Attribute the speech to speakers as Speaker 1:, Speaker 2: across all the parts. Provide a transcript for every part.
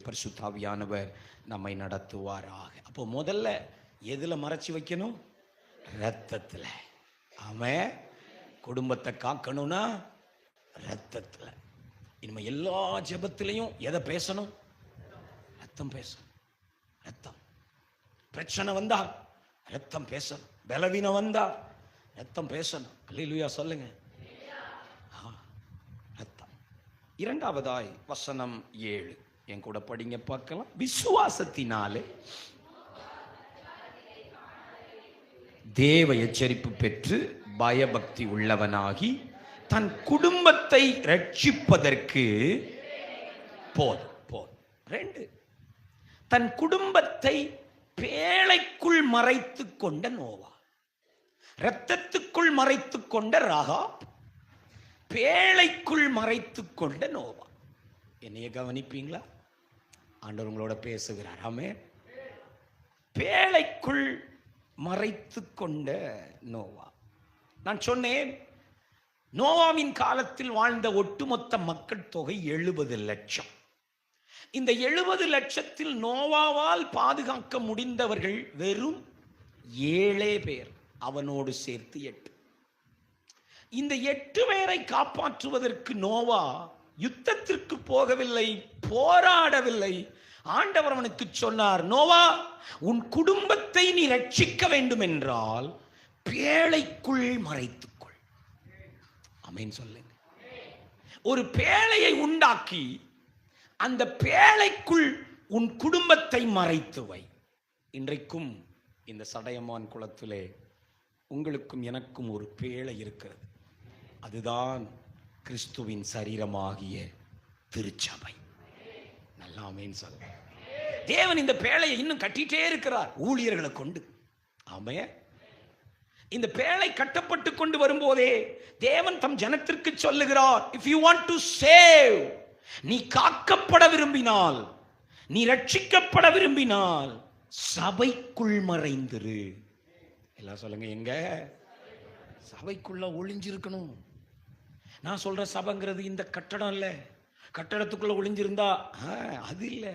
Speaker 1: பரிசுத்த ஆவியானவர் நம்மை நடத்துவாராக. அப்போ முதல்ல எதுல மறைச்சு வைக்கணும்? ரத்தத்துல. ஆமென். குடும்பத்தை காக்கணும்னா ரத்தத்துல. இனிமே எல்லா ஜெபத்திலையும் எதை பேசணும்? ரத்தம் பேசணும். ரத்தம். பிரச்சனை வந்தா ரத்தம் பேசணும். பலவீனம் வந்தா ரத்தம் பேசணும். அல்லேலூயா சொல்லுங்க. ரத்தம். இரண்டாவதாய் வசனம் 7 என் கூட படிங்க பார்க்கலாம். விசுவாசத்தினாலே தேவ எச்சரிப்பு பெற்று பயபக்தி உள்ளவனாகி தன் குடும்பத்தை ரட்சிப்பதற்கு போதும். 2 தன் குடும்பத்தை பேழைக்குள் மறைத்துக் கொண்ட நோவா, இரத்தத்துக்குள் மறைத்துக் கொண்ட ராகாப், பேழைக்குள் மறைத்துக் கொண்ட நோவா. என்னைய கவனிப்பீங்களா? ஆண்டவர் உங்களோட பேசுகிறார். ஆமென். பேழைக்குள் மறைத்துக் கொண்ட நோவா. நான் சொன்னேன், நோவாவின் காலத்தில் வாழ்ந்த ஒட்டுமொத்த மக்கள் தொகை 70 லட்சம். இந்த 70 லட்சத்தில் நோவாவால் பாதுகாக்க முடிந்தவர்கள் வெறும் 7 பேர், அவனோடு சேர்த்து 8. இந்த 8 பேரை காப்பாற்றுவதற்கு நோவா யுத்தத்திற்கு போகவில்லை, போராடவில்லை. ஆண்டவர் அவனுக்கு சொன்னார், நோவா, உன் குடும்பத்தை நீ ரட்சிக்க வேண்டும் என்றால் பேழைக்குள் மறைத்துக்கொள். ஆமென் சொல்லுங்க. ஒரு பேழையை உண்டாக்கி அந்த பேழைக்குள் உன் குடும்பத்தை மறைத்து வை. இன்றைக்கும் இந்த சடையமான் குளத்திலே உங்களுக்கும் எனக்கும் ஒரு பேழை இருக்கிறது. அதுதான் கிறிஸ்துவின் சரீரமாகிய திருச்சபை. நல்லா ஆமென் சொல்லுங்க. தேவன் இந்த பேழையை இன்னும் கட்டிட்டே இருக்கிறார் ஊழியர்களை கொண்டு. ஆமென். இந்த பேழை கட்டப்பட்டு கொண்டு வரும்போதே தேவன் தம் ஜனத்திற்கு சொல்லுகிறார், if you want to save, நீ காக்கப்பட விரும்பினால், நீ ரட்சிக்கப்பட விரும்பினால் சபைக்குள் மறைந்திரு. எல்லாம் சொல்லுங்க, எங்க? சபைக்குள்ள ஒளிஞ்சிருக்கணும். நான் சொல்ற சபைங்கிறது இந்த கட்டடம் இல்ல. கட்டடத்துக்குள்ள ஒளிஞ்சிருந்தா அது இல்ல.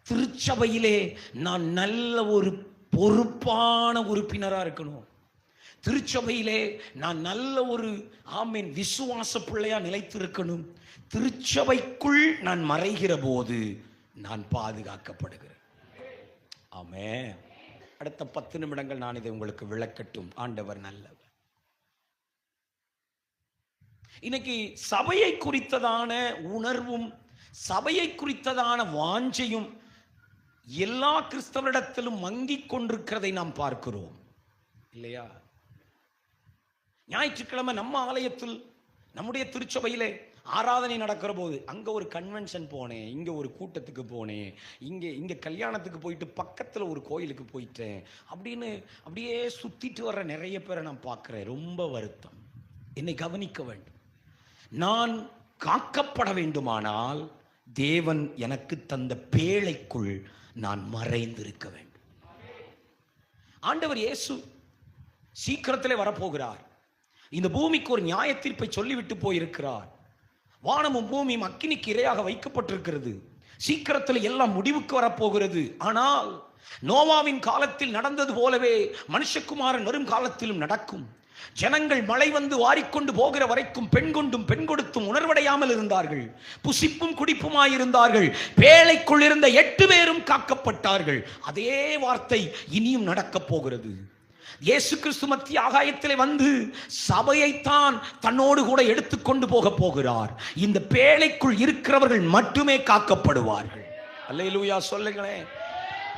Speaker 1: திருச்சபையிலே நான் நல்ல ஒரு பொறுப்பான உறுப்பினரா இருக்கணும். திருச்சபையிலே நான் நல்ல ஒரு ஆமென் விசுவாச பிள்ளையா நிலைத்திருக்கணும். திருச்சபைக்குள் நான் மறைகிற போது நான் பாதுகாக்கப்படுகிறேன். ஆமென். அடுத்த 10 நிமிடங்கள் நான் இதை உங்களுக்கு விளக்கட்டும். ஆண்டவர் நல்லவர். இன்னைக்கு சபையை குறித்ததான உணர்வும் சபையை குறித்ததான வாஞ்சையும் எல்லா கிறிஸ்தவரிடத்திலும் மங்கிக் கொண்டிருக்கிறதை நாம் பார்க்கிறோம் இல்லையா? ஞாயிற்றுக்கிழமை நம்ம ஆலயத்தில் நம்முடைய திருச்சபையிலே ஆராதனை நடக்கிற போது அங்க ஒரு கன்வென்ஷன் போனேன், இங்க ஒரு கூட்டத்துக்கு போனேன், இங்க கல்யாணத்துக்கு போயிட்டு பக்கத்துல ஒரு கோயிலுக்கு போயிட்டேன் அப்படின்னு அப்படியே சுத்திட்டு வர்ற நிறைய பேரை நான் பார்க்கிறேன். ரொம்ப வருத்தம். என்னை கவனிக்க வேண்டும். நான் காக்கப்பட வேண்டுமானால் தேவன் எனக்கு தந்த பேழைக்குள் நான் மறைந்திருக்க வேண்டும். ஆண்டவர் இயேசு சீக்கிரத்திலே வரப்போகிறார். இந்த பூமிக்கு ஒரு நியாய தீர்ப்பை சொல்லிவிட்டு போயிருக்கிறார். வானமும் பூமியும் அக்கினிக்கு இரையாக வைக்கப்பட்டிருக்கிறது. சீக்கிரத்தில் எல்லாம் முடிவுக்கு வரப்போகிறது. ஆனால் நோவாவின் காலத்தில் நடந்தது போலவே மனுஷகுமாரன் வரும் காலத்திலும் நடக்கும். ஜனங்கள் மழை வந்து வாரிக்கொண்டு போகிற வரைக்கும் பெண் கொண்டும் பெண் கொடுத்தும் உணர்வடையாமல் இருந்தார்கள். புசிப்பும் குடிப்புமாயிருந்தார்கள். பேழைக்குள் இருந்த 8 பேரும் காக்கப்பட்டார்கள். அதே வார்த்தை இனியும் நடக்கப் போகிறது. இயேசு கிறிஸ்து மத்திய ஆகாயத்திலே வந்து சபையைத்தான் தன்னோடு கூட எடுத்துக்கொண்டு போக போகிறார். இந்த பேழைக்குள் இருக்கிறவர்கள் மட்டுமே காக்கப்படுவார்கள். அல்லேலூயா சொல்லுங்களேன்.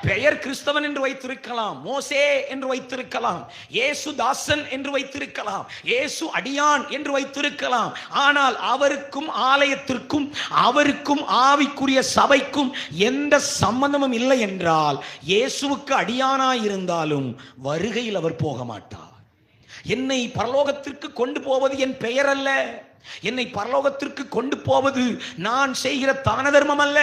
Speaker 1: பெயர் கிறிஸ்தவன் என்று வைத்திருக்கலாம், மோசே என்று வைத்திருக்கலாம், இயேசு தாசன் என்று வைத்திருக்கலாம், இயேசு அடியான் என்று வைத்திருக்கலாம். ஆனால் அவருக்கும் ஆலயத்திற்கும் அவருக்கும் ஆவிக்குரிய சபைக்கும் எந்த சம்பந்தமும் இல்லை என்றால் இயேசுவுக்கு அடியானாய் இருந்தாலும் வருகையில் அவர் போக மாட்டார். என்னை பரலோகத்திற்கு கொண்டு போவது என் பெயர் அல்ல, என்னை பரலோகத்திற்கு கொண்டு போவது நான் செய்கிற தான தர்மம் அல்ல.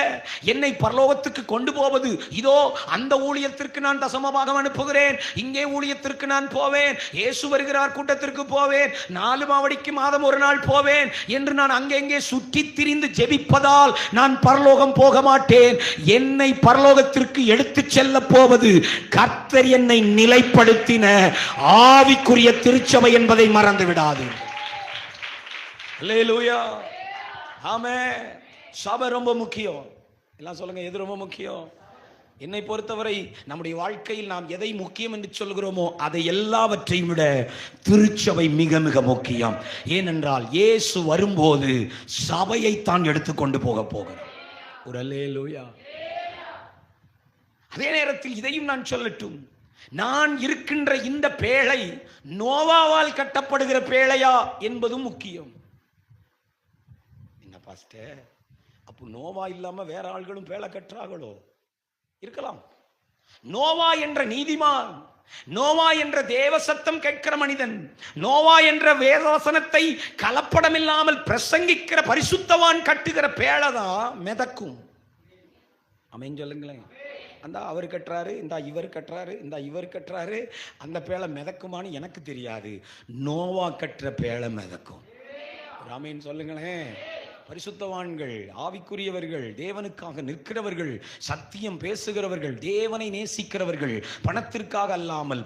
Speaker 1: என்னை பரலோகத்துக்கு கொண்டு போவது, இதோ அந்த ஊழியத்திற்கு நான் தசமபாகம் அனுப்புகிறேன், இங்கே ஊழியத்திற்கு நான் போவேன், இயேசு வருகிறார் கூட்டத்திற்கு போவேன், 4 மாவடிக்கு மாதம் ஒரு நாள் போவேன் என்று நான் அங்கெங்கே சுற்றி திரிந்து ஜெபிப்பதால் நான் பரலோகம் போக மாட்டேன். என்னை பரலோகத்திற்கு எடுத்துச் செல்ல போவது கர்த்தர் என்னை நிலைப்படுத்தின ஆவிக்குரிய திருச்சபை என்பதை மறந்து விடாது. அல்லேலூயா, ஆமென். சபை ரொம்ப முக்கியம். எல்லாம் சொல்லுங்க, எது ரொம்ப முக்கியம்? என்னை பொறுத்தவரை நம்முடைய வாழ்க்கையில் நாம் எதை முக்கியம் என்று சொல்கிறோமோ அதை எல்லாவற்றையும் விட திருச்சபை மிக மிக முக்கியம். ஏனென்றால் இயேசு வரும்போது சபையை தான் எடுத்துக்கொண்டு போகிறார். ஒரு அல்லேலூயா. அதே நேரத்தில் இதையும் நான் சொல்லட்டும், நான் இருக்கின்ற இந்த பேழை நோவாவால் கட்டப்படுகிற பேழையா என்பதும் முக்கியம். பாஸ்டர், அப்போ நோவா இல்லாம வேற ஆள்களும் பேழை கட்டுறாங்களோ? இருக்கலாம். நோவா என்ற நீதிமான், நோவா என்ற தேவ சத்தம் கேட்கிற மனிதன், நோவா என்ற வேதவசனத்தை கலப்படமில்லாமல் பிரசங்கிக்கிற பரிசுத்தவான் கட்டுகிற பேழைதான் மிதக்கும். அமைன்னு சொல்லுங்களேன். அந்த அவர் கட்டுறாரு, இந்த இவர் கட்டுறாரு, இந்த இவர் கட்டுறாரு, அந்த பேழை மிதக்குமான்னு எனக்கு தெரியாது. நோவா கட்டுற பேழை மிதக்கும். ராமேன்னு சொல்லுங்களேன். பரிசுத்தவான்கள், ஆவிக்குரியவர்கள், தேவனுக்காக நிற்கிறவர்கள், சத்தியம் பேசுகிறவர்கள், தேவனை நேசிக்கிறவர்கள், பணத்திற்காக அல்லாமல்,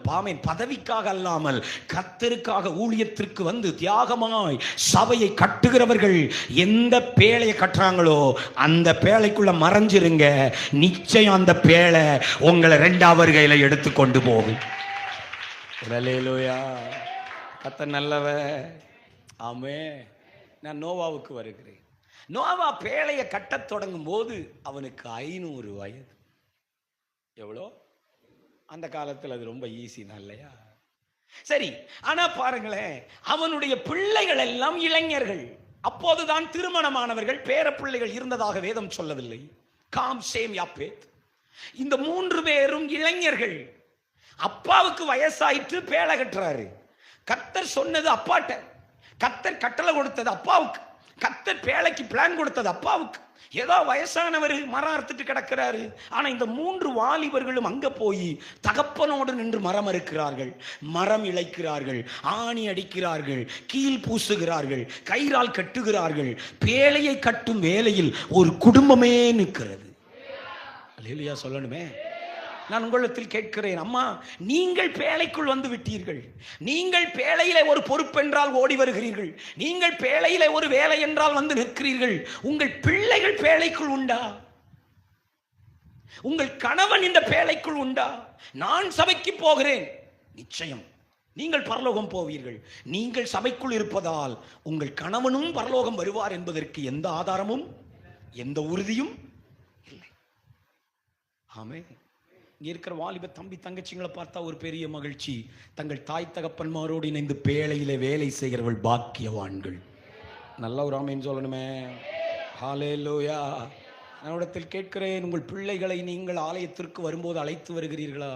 Speaker 1: பதவிக்காக அல்லாமல் கர்த்தருக்காக ஊழியத்திற்கு வந்து தியாகமாய் சபையை கட்டுகிறவர்கள் எந்த பேழையை கட்டுறாங்களோ அந்த பேழைக்குள்ள மறைஞ்சிருங்க. நிச்சயம் அந்த பேழை உங்களை 2வது வருகையில எடுத்து கொண்டு போகும். அல்லேலூயா. கர்த்தர் நல்லவர். ஆமென். நான் நோவாவுக்கு வருகிறேன். நோவா பேழையை கட்டத் தொடங்கும் போது அவனுக்கு 500 வயது. எவ்வளோ? அந்த காலத்தில் அது ரொம்ப ஈஸி தான் இல்லையா? சரி, ஆனா பாருங்களேன், அவனுடைய பிள்ளைகள் எல்லாம் இளைஞர்கள். அப்போதுதான் திருமணமானவர்கள், பேர பிள்ளைகள் இருந்ததாக வேதம் சொல்லவில்லை. காம், சேம், யாப்பேத், இந்த 3 பேரும் இளைஞர்கள். அப்பாவுக்கு வயசாயிற்று, பேழை கட்டுறாரு. கர்த்தர் சொன்னது அப்பாட்ட, கர்த்தர் கட்டளை கொடுத்தது அப்பாவுக்கு, கர்த்தர் பேழைக்கு பிளான் கொடுத்தது அப்பாவுக்கு. ஏதோ வயசானவர் மரம் அறுத்துட்டு கிடக்கிறாரு. ஆனா இந்த 3 வாலிபர்களும் அங்க போய் தகப்பனோடு நின்று மரம் அறுக்கிறார்கள், மரம் இழைக்கிறார்கள், ஆணி அடிக்கிறார்கள், கீழ் பூசுகிறார்கள், கயிறால் கட்டுகிறார்கள். பேழையை கட்டும் வேலையில் ஒரு குடும்பமே நிற்கிறது. அல்லேலூயா சொல்லணுமே. நான் உங்களிடத்தில் கேட்கிறேன், அம்மா, நீங்கள் பேழைக்குள் வந்து விட்டீர்கள். நீங்கள் பேழையிலே ஒரு பொறுப்பென்றால் ஓடி வருகிறீர்கள். நீங்கள் பேழையிலே ஒரு வேலை என்றால் வந்து நிற்கிறீர்கள். உங்கள் பிள்ளைகள் பேழைக்குள் உண்டா? உங்கள் கணவன் இந்த பேழைக்குள் உண்டா? நான் சபைக்கு போகிறேன், நிச்சயம் நீங்கள் பரலோகம் போவீர்கள். நீங்கள் சபைக்குள் இருப்பதால் உங்கள் கணவனும் பரலோகம் வருவார் என்பதற்கு எந்த ஆதாரமும் எந்த உறுதியும் இல்லை. ஆமென். இங்கே இருக்கிற வாலிப தம்பி தங்கச்சிங்களை பார்த்தா ஒரு பெரிய மகிழ்ச்சி. தங்கள் தாய் தகப்பன்மாரோடு இணைந்து பேழையிலே வேலை செய்கிறவர்கள் பாக்கியவான்கள். நல்ல ஒரு ஆமென் சொல்லணுமே. ஹல்லேலூயா. நான் இடத்தில் கேட்கிறேன், உங்கள் பிள்ளைகளை நீங்கள் ஆலயத்திற்கு வரும்போது அழைத்து வருகிறீர்களா?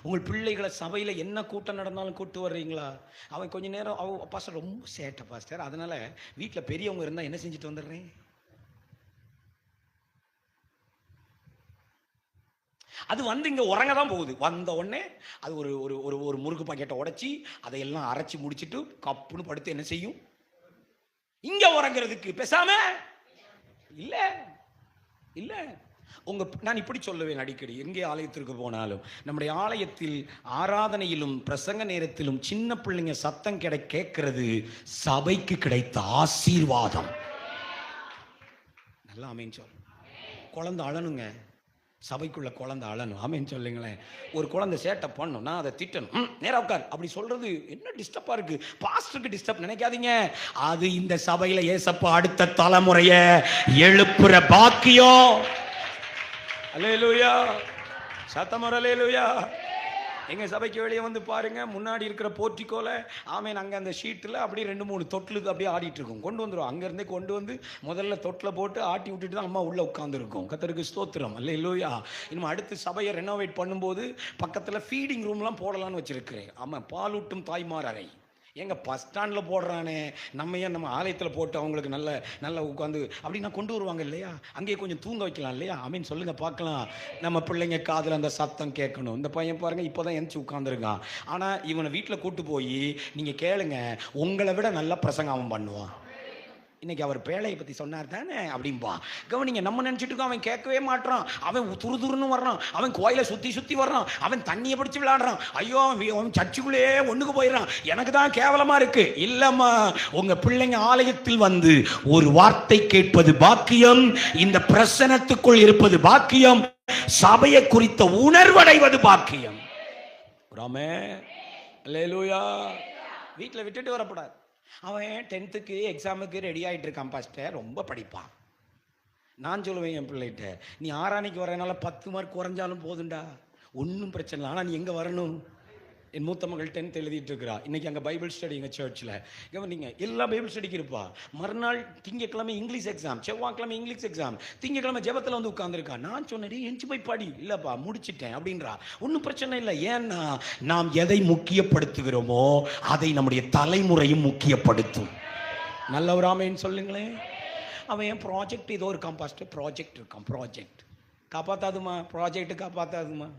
Speaker 1: உங்கள் பிள்ளைகளை சபையில் என்ன கூட்டம் நடந்தாலும் கூட்டு வர்றீங்களா? அவன் கொஞ்ச நேரம் பாஸ்டர் ரொம்ப சேட்டை பாஸ்டர், அதனால வீட்டில் பெரியவங்க இருந்தால் என்ன செஞ்சுட்டு வந்துடுறேன். அது வந்து இங்க உறங்க தான் போகுது. வந்த உடனே அது ஒரு ஒரு ஒரு முறுக்கு பாக்கெட்டை உடைச்சி அதையெல்லாம் அரைச்சி முடிச்சிட்டு கப்புன்னு படுத்து என்ன செய்யும்? இங்க உறங்கிறதுக்கு பேசாம இல்ல இல்ல. நான் இப்படி சொல்லுவேன் அடிக்கடி, எங்கே ஆலயத்திற்கு போனாலும், நம்முடைய ஆலயத்தில் ஆராதனையிலும் பிரசங்க நேரத்திலும் சின்ன பிள்ளைங்க சத்தம் கேட்கிறது சபைக்கு கிடைத்த ஆசீர்வாதம். நல்லா ஆமென் சொல். குழந்தை அழணுங்க, சபைக்குள்ள குழந்தை அழணும். ஆமென் சொல்லுங்களேன். ஒரு குழந்தை சேட்டை பண்ணும், நான் அதை திட்டணும், நேரா உட்கார் அப்படி சொல்றது என்ன டிஸ்டர்பா இருக்கு? பாஸ்டருக்கு டிஸ்டர்ப் நினைக்காதீங்க. அது இந்த சபையில ஏசப்பா அடுத்த தலைமுறைய எழுப்புற பாக்கியம். அல்லேலூயா. சத்தமர அல்லேலூயா. எங்க சபைக்கு வெளியே வந்து பாருங்க, முன்னாடி இருக்கிற போர்ட்டிக்கோல ஆமேன், அங்கே அந்த ஷீட்டில் அப்படியே 2-3 தொட்டிலுக்கு அப்படியே ஆடிட்டு இருக்கும். கொண்டு வந்துடும், அங்கேருந்தே கொண்டு வந்து முதல்ல தொட்டில் போட்டு ஆட்டி விட்டுட்டு தான் அம்மா உள்ளே உட்காந்துருக்கும். கர்த்தருக்கு ஸ்தோத்திரம். அல்லேலூயா. இன்னும் அடுத்து சபையை ரெனோவேட் பண்ணும்போது பக்கத்தில் ஃபீடிங் ரூம்லாம் போடலான்னு வச்சிருக்கிறேன். ஆமாம், பாலூட்டும் தாய்மார் அறை. எங்க பஸ் ஸ்டாண்டில் போடுறானே, நம்ம ஏன் நம்ம ஆலயத்தில் போட்டு அவங்களுக்கு நல்ல நல்ல உட்காந்து அப்படின்னா கொண்டு வருவாங்க இல்லையா? அங்கேயே கொஞ்சம் தூங்க வைக்கலாம் இல்லையா? ஆமீன் சொல்லுங்க பார்க்கலாம். நம்ம பிள்ளைங்க காதில் அந்த சத்தம் கேட்கணும். இந்த பையன் பாருங்க இப்போதான் எந்திரிச்சு உட்காந்துருக்கான். ஆனால் இவனை வீட்டில் கூட்டு போய் நீங்கள் கேளுங்க, உங்களை விட நல்ல பிரசங்கம் அவன் பண்ணுவான். இன்னைக்கு அவர் பேழையை பற்றி சொன்னார் தானே அப்படின்பா. கவனிங்க, நம்ம நினச்சிட்டு இருக்கோம் அவன் கேட்கவே மாட்டான், அவன் துருதுருன்னு வர்றான், அவன் கோயிலை சுற்றி சுற்றி வர்றான், அவன் தண்ணியை பிடிச்சி விளையாடுறான், ஐயோ அவன் சர்ச்சுக்குள்ளேயே ஒன்றுக்கு போயிடறான், எனக்கு தான் கேவலமாக இருக்கு. இல்லைம்மா, உங்கள் பிள்ளைங்க ஆலயத்தில் வந்து ஒரு வார்த்தை கேட்பது பாக்கியம், இந்த பிரசனத்துக்குள் இருப்பது பாக்கியம், சபையை குறித்த உணர்வடைவது பாக்கியம். ராமே அல்லேலூயா. வீட்டில் விட்டுட்டு வரப்படாது. அவன் 10th எக்ஸாமுக்கு ரெடி ஆகிட்டு இருக்கான் பாஸ்டர், ரொம்ப படிப்பான். நான் சொல்லுவேன் என் பிள்ளைகிட்ட, நீ 6 வரனால 10 மார்க் குறைஞ்சாலும் போதுண்டா, ஒன்றும் பிரச்சனை இல்லை. ஆனால் நீ எங்கே வரணும்? என் மூத்த மகள் 10th எழுதிட்டு இருக்கிறா. இன்னைக்கு அங்கே பைபிள் ஸ்டடி எங்கள் சர்ச்சில். கவனிங்க, எல்லா பைபிள் ஸ்டடிக்கு இருப்பா. மறுநாள் திங்கக்கிழமை இங்கிலீஷ் எக்ஸாம், செவ்வாய்க்கிழமை இங்கிலீஷ் எக்ஸாம், திங்கக்கிழமை ஜெபத்தில் வந்து உட்காந்துருக்கா. நான் சொன்னேன், எஞ்சி போய் படி. இல்லைப்பா முடிச்சிட்டேன் அப்படின்றா. ஒன்றும் பிரச்சனை இல்லை. ஏன்னா நாம் எதை முக்கியப்படுத்துகிறோமோ அதை நம்முடைய தலைமுறையும் முக்கியப்படுத்தும். நல்ல ஒரு ஆமைன்னு சொல்லுங்களேன். அவன் என் ப்ராஜெக்ட் ஏதோ இருக்கான் பாஸ்டர், ப்ராஜெக்ட் இருக்கான். ப்ராஜெக்ட் காப்பாற்றாதுமா, ப்ராஜெக்ட் காப்பாற்றாதுமா.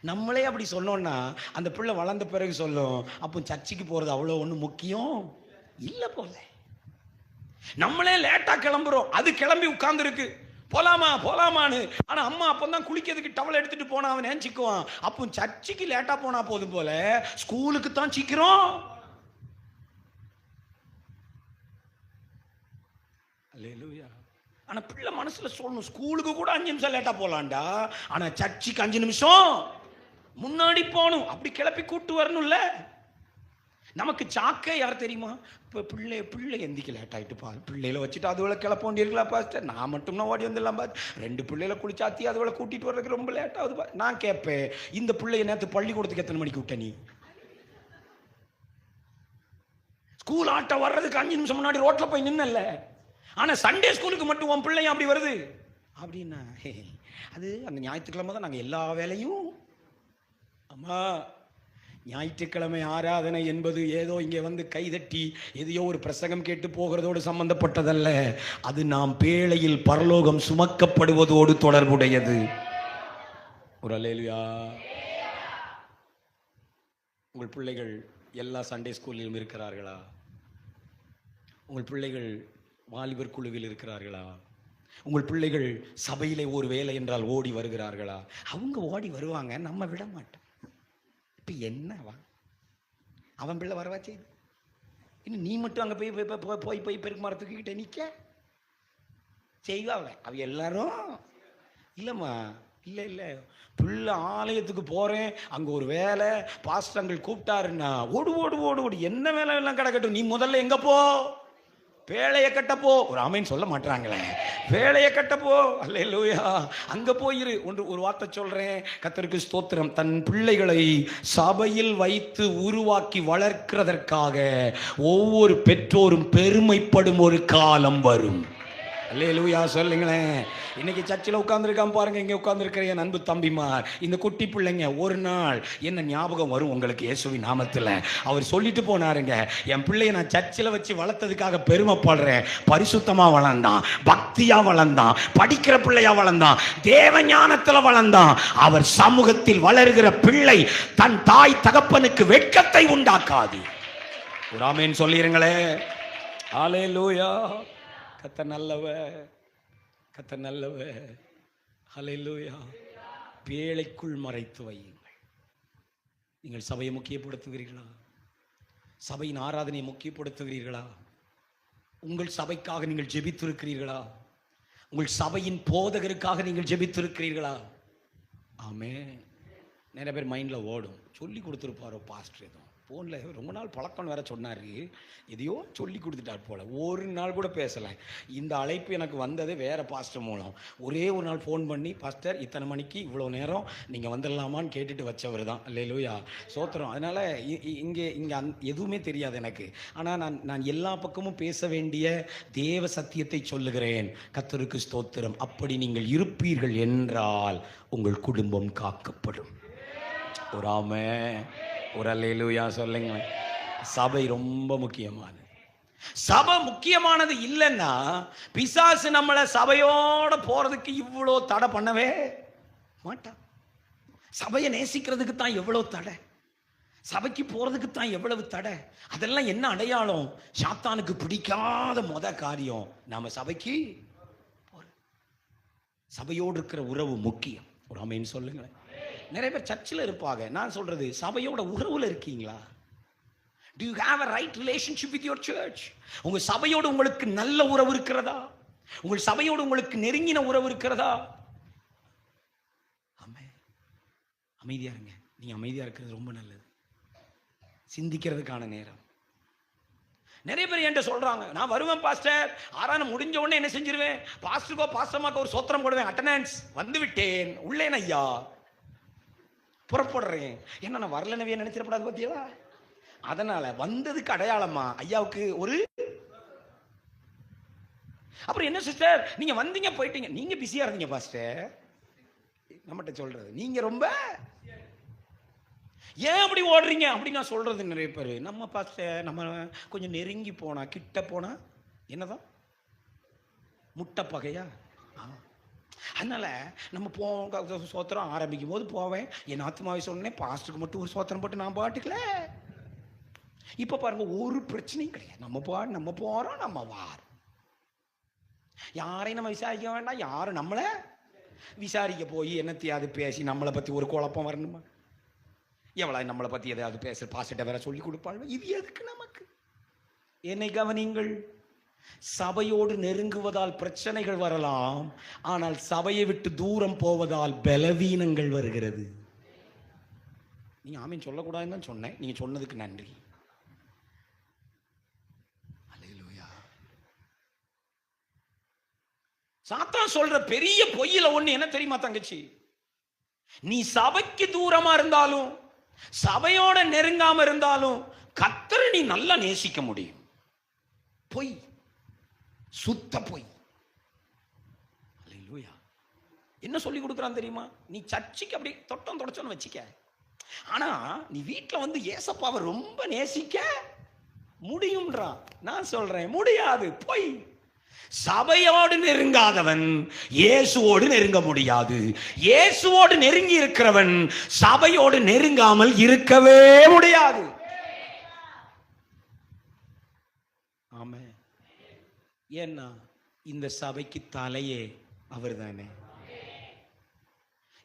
Speaker 1: நம்மளே அப்படி சொன்னோம்னா அந்த பிள்ளை வளர்ந்த பிறகு சொல்லும், அப்போ சர்ச்சுக்கு போறது அவ்வளோ ஒன்றும் முக்கியம் இல்லை போல. நம்மளே லேட்டா கிளம்புறோம், அது கிளம்பி உட்கார்ந்து இருக்கு, போலாமா போலாமான்னு. ஆனா அம்மா அப்பதான் குளிக்கிறதுக்கு டவல் எடுத்துட்டு போனா அவன் நினைச்சுக்குவான், அப்போ சர்ச்சுக்கு லேட்டா போனா போதும் போல, ஸ்கூலுக்கு தான் சீக்கிரம். அல்லேலூயா. ஆனா பிள்ளை மனசுல சொல்லணும், ஸ்கூலுக்கு கூட 5 நிமிஷம் லேட்டா போலாம்டா, ஆனா சர்ச்சுக்கு 5 நிமிஷம் முன்னாடி போகணும். அப்படி கிளப்பி கூட்டு வரணும்ல. நமக்கு சாக்கே யார் தெரியுமா? இப்போ பிள்ளை எந்திக்க லேட் ஆகிட்டு பா, பிள்ளைகளை வச்சுட்டு அதுவளை கிளப்ப வேண்டியிருக்கலாம் பாஸ்டர், நான் மட்டும்னா ஓடி வந்துடலாம் பாஸ், 2 பிள்ளைகளை குளிச்சாத்தி அதுவளை கூட்டிட்டு வர்றதுக்கு ரொம்ப லேட் ஆகுது பா. நான் கேட்பேன், இந்த பிள்ளைய நேற்று பள்ளிக்கூடத்துக்கு எத்தனை மணிக்கு விட்ட நீ? ஸ்கூல் ஆட்டோ வர்றதுக்கு 5 நிமிஷம் முன்னாடி ரோட்ல போய் நின்னல. ஆனா சண்டே ஸ்கூலுக்கு மட்டும் உன் பிள்ளை அப்படி வருது அப்படின்னா, அது அந்த ஞாயிற்றுக்கிழமை தான் நாங்கள் எல்லா வேலையும். அம்மா, ஞாயிற்றுக்கிழமை ஆராதனை என்பது ஏதோ இங்கே வந்து கைதட்டி எதையோ ஒரு பிரசங்கம் கேட்டு போகிறதோடு சம்பந்தப்பட்டதல்ல. அது நாம் பேழையில் பரலோகம் சுமக்கப்படுவதோடு தொடர்புடையது. ஒரு அல்லேலூயா. உங்கள் பிள்ளைகள் எல்லா சண்டே ஸ்கூலிலும் இருக்கிறார்களா? உங்கள் பிள்ளைகள் வாலிபர் குழுவில் இருக்கிறார்களா? உங்கள் பிள்ளைகள் சபையிலே ஒரு வேலை என்றால் ஓடி வருகிறார்களா? அவங்க ஓடி வருவாங்க, நம்ம விட மாட்டோம். இப்போ என்னவா அவன் பிள்ளை வரவா செய்யுது, இன்னும் நீ மட்டும் அங்கே போய் பெருக்கு மரத்துக்கிட்ட நிற்க செய்வாங்க. அவ எல்லாரும் இல்லைம்மா, இல்லை பிள்ளை ஆலயத்துக்கு போகிறேன், அங்கே ஒரு வேலை, பாஸ்டர்கள் கூப்பிட்டாருன்னா ஓடு ஓடு ஓடு ஓடு, என்ன வேலை எல்லாம் கிடக்கட்டும், நீ முதல்ல எங்கே போ, வேலையை கட்டப்போ. ஒரு ஆமைன்னு சொல்ல மாட்டாங்களே, வேலையை கட்டப்போ. அல்லேலூயா. அங்க போயிரு. ஒரு வார்த்தை சொல்றேன், கர்த்தருக்கு ஸ்தோத்திரம். தன் பிள்ளைகளை சபையில் வைத்து உருவாக்கி வளர்க்கிறதற்காக ஒவ்வொரு பெற்றோரும் பெருமைப்படும் ஒரு காலம் வரும். அல்லேலூயா சொல்லுங்களேன். இன்னைக்கு சர்ச்சில் உட்கார்ந்துருக்கான் பாருங்க, இங்கே உட்கார்ந்துருக்கிற என் அன்பு தம்பிமார், இந்த குட்டி பிள்ளைங்க ஒரு நாள் என்ன ஞாபகம் வரும் உங்களுக்கு இயேசுவின் நாமத்தில். அவர் சொல்லிட்டு போனாருங்க, என் பிள்ளைய நான் சர்ச்சில் வச்சு வளர்த்ததுக்காக பெருமைப்படுறேன். பரிசுத்தமா வளர்ந்தான், பக்தியா வளர்ந்தான், படிக்கிற பிள்ளையா வளர்ந்தான், தேவ ஞானத்தில் வளர்ந்தான். அவர் சமூகத்தில் வளர்கிற பிள்ளை தன் தாய் தகப்பனுக்கு வெட்கத்தை உண்டாக்காது. ஒரு ஆமென் சொல்லிருங்களே. அல்லேலூயா. கர்த்தர் நல்லவர், கர்த்தர் நல்லவர். ஹல்லேலூயா. பேழைக்குள் மறைத்து வையுங்கள். நீங்கள் சபையை முக்கியப்படுத்துகிறீர்களா? சபையின் ஆராதனையை முக்கியப்படுத்துகிறீர்களா? உங்கள் சபைக்காக நீங்கள் ஜெபித்திருக்கிறீர்களா? உங்கள் சபையின் போதகருக்காக நீங்கள் ஜெபித்திருக்கிறீர்களா? ஆமென். நிறைய பேர் மைண்டில் ஓடும், சொல்லி கொடுத்துருப்பாரோ பாஸ்டர், ஏதோ ஃபோனில் ரொம்ப நாள் பழக்கம் வேற சொன்னார், எதையோ சொல்லி கொடுத்துட்டார் போல. ஒரு நாள் கூட பேசலை. இந்த அழைப்பு எனக்கு வந்ததே வேறு பாஸ்டர் மூலம். ஒரே ஒரு நாள் ஃபோன் பண்ணி, பாஸ்டர் இத்தனை மணிக்கு இவ்வளோ நேரம் நீங்கள் வந்துடலாமான்னு கேட்டுட்டு வச்சவர் தான். அல்லேலூயா சோத்திரம். அதனால் இங்கே எதுவுமே தெரியாது எனக்கு. ஆனால் நான் எல்லா பக்கமும் பேச வேண்டிய தேவ சத்தியத்தை சொல்லுகிறேன். கர்த்தருக்கு ஸ்தோத்திரம். அப்படி நீங்கள் இருப்பீர்கள் என்றால் உங்கள் குடும்பம் காக்கப்படும். ஒரு ஆமென், ஒரு அல்லேலூயா சொல்லுங்களேன். சபை ரொம்ப முக்கியமானது. சபை முக்கியமானது இல்லைன்னா பிசாசு நம்மளை சபையோட போறதுக்கு இவ்வளோ தடை பண்ணவே மாட்டான். சபையை நேசிக்கிறதுக்கு தான் எவ்வளவு தடை, சபைக்கு போறதுக்கு தான் எவ்வளவு தடை. அதெல்லாம் என்ன அடையாளம்? சாத்தானுக்கு பிடிக்காத காரியம் நாம சபைக்கு போற. சபையோடு இருக்கிற உறவு முக்கியம். ஒரு ஆமென் சொல்லுங்களேன். நிறைய பேர் சர்ச்சில் இருப்பாங்க. நான் சொல்றது, சபையோட உறவுல இருக்கீங்களா? Do you have a right relationship with your church? உங்க சபையோடு உங்களுக்கு நல்ல உறவு இருக்கிறதா? உங்கள் சபையோடு உங்களுக்கு நெருங்கின உறவு இருக்கிறதா? அமைதியா இருங்க. நீங்க அமைதியா இருக்கிறது ரொம்ப நல்லது. சிந்திக்கிறதுக்கான நேரம். நிறைய பேர் என்கிட்ட சொல்றாங்க, நான் வருவேன் பாஸ்டர், ஆறான முடிஞ்ச உடனே என்ன செஞ்சிருவேன், பாஸ்டருக்கோ பாஸ்டர்மாக்கோ ஒரு சோத்திரம் போடுவேன், அட்டெண்டன்ஸ் வந்து விட்டேன், உள்ளேன் ஐயா, புறப்படுறேன். என்ன நான் வரலனவே நினைச்சிடப்படாது பத்தியா? அதனால வந்ததுக்கு அடையாளமா ஐயாவுக்கு ஒரு. அப்புறம் என்ன சிஸ்டர் நீங்க வந்தீங்க போயிட்டீங்க, நீங்க பிஸியா இருந்தீங்க பாஸ்டர். நம்மகிட்ட சொல்றது, நீங்க ரொம்ப ஏன் அப்படி ஓடுறீங்க அப்படி நான் சொல்றது. நிறைய பேர் நம்ம பாஸ்டர் நம்ம கொஞ்சம் நெருங்கி போனா, கிட்ட போனா என்னதான் முட்டை பகையா? அதனால நம்ம போவோம். சோத்திரம் ஆரம்பிக்கும் போது போவேன், என் ஆத்மாவை சொன்னேன், பாஸ்டருக்கு மட்டும் ஒரு சோத்திரம் போட்டு நான் பாட்டுக்கல. இப்ப பாருங்க, ஒரு பிரச்சனையும் கிடையாது. நம்ம போறோம், நம்ம வாரோம். யாரையும் நம்ம விசாரிக்க வேண்டாம், யாரும் நம்மளை விசாரிக்க போய் என்னத்தையாவது பேசி நம்மளை பத்தி ஒரு குழப்பம் வரணுமா? எவ்வளவு நம்மளை பத்தி எதாவது பேச பாஸ்டர்ட்ட வேற சொல்லி கொடுப்பாங்க. இது எதுக்கு நமக்கு? என்னை கவனிங்கள், சபையோடு நெருங்குவதால் பிரச்சனைகள் வரலாம், ஆனால் சபையை விட்டு தூரம் போவதால் பலவீனங்கள் வருகிறது. நீங்க ஆமீன் சொல்லக்கூடாதுன்னு தான் சொன்னேன், நீங்க சொன்னதுக்கு நன்றி. சாத்தான் சொல்ற பெரிய பொய்யில ஒண்ணு என்ன தெரியுமா தங்கச்சி? நீ சபைக்கு தூரமா இருந்தாலும், சபையோட நெருங்காம இருந்தாலும் கர்த்தரை நீ நல்லா நேசிக்க முடியும். பொய், சுத்த பொய். அல்லேலூயா. என்ன சொல்லி கொடுக்குறான் தெரியுமா? நீ சர்ச்சுக்கு அப்படி தொட்டம் தொடச்சோன்னு வச்சுக்க, ஆனா நீ வீட்டுல வந்து ஏசப்பாவை ரொம்ப நேசிக்க முடியும்ன்றான். நான் சொல்றேன் முடியாது, பொய். சபையோடு நெருங்காதவன் இயேசுவோடு நெருங்க முடியாது. இயேசுவோடு நெருங்கி இருக்கிறவன் சபையோடு நெருங்காமல் இருக்கவே முடியாது. ஆமென். ஏன்னா இந்த சபைக்கு தலையே அவர் தானே.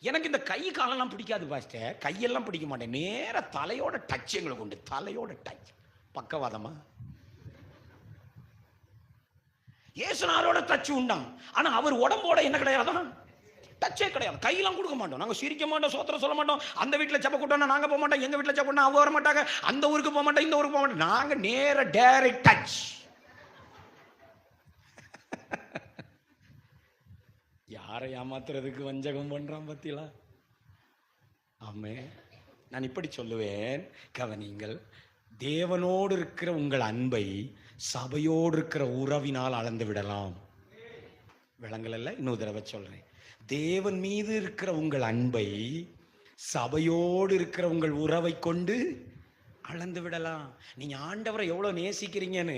Speaker 1: எனக்கு இந்த கை காலெல்லாம் பிடிக்காது பாஸ்டர், கையெல்லாம் பிடிக்க மாட்டேன், நேர தலையோட டச் எங்களுக்கு உண்டு. தலையோட டச் பக்கவாதமா? இயேசுநாதரோட டச் உண்டாம், ஆனா அவர் உடம்போட என்ன கிடையாதான், டச்சே கிடையாது. கையெல்லாம் கொடுக்க மாட்டோம், நாங்க சிரிக்க மாட்டோம், சோத்திரம் சொல்ல மாட்டோம். அந்த வீட்டுல செப்ப கூட்டோம்னா நாங்க போக மாட்டோம், எங்க வீட்டுல செப்ப கூட்டா அவங்க வர மாட்டாங்க, அந்த ஊருக்கு போக மாட்டோம், இந்த ஊருக்கு போக மாட்டோம். நாங்க நேர டைரக்ட் டச். யாரை ஏமாத்துறதுக்கு வஞ்சகம் பண்றான் பத்தியா? ஆமே. நான் இப்படி சொல்லுவேன், கவனிங்கள், தேவனோடு இருக்கிற உங்கள் அன்பை சபையோடு இருக்கிற உறவினால் அளந்து விடலாம். விளங்கல? இன்னொரு தடவை சொல்றேன், தேவன் மீது இருக்கிற உங்கள் அன்பை சபையோடு இருக்கிற உங்கள் உறவை கொண்டு அளந்து விடலாம். நீங்க ஆண்டவரை எவ்வளவு நேசிக்கிறீங்கன்னு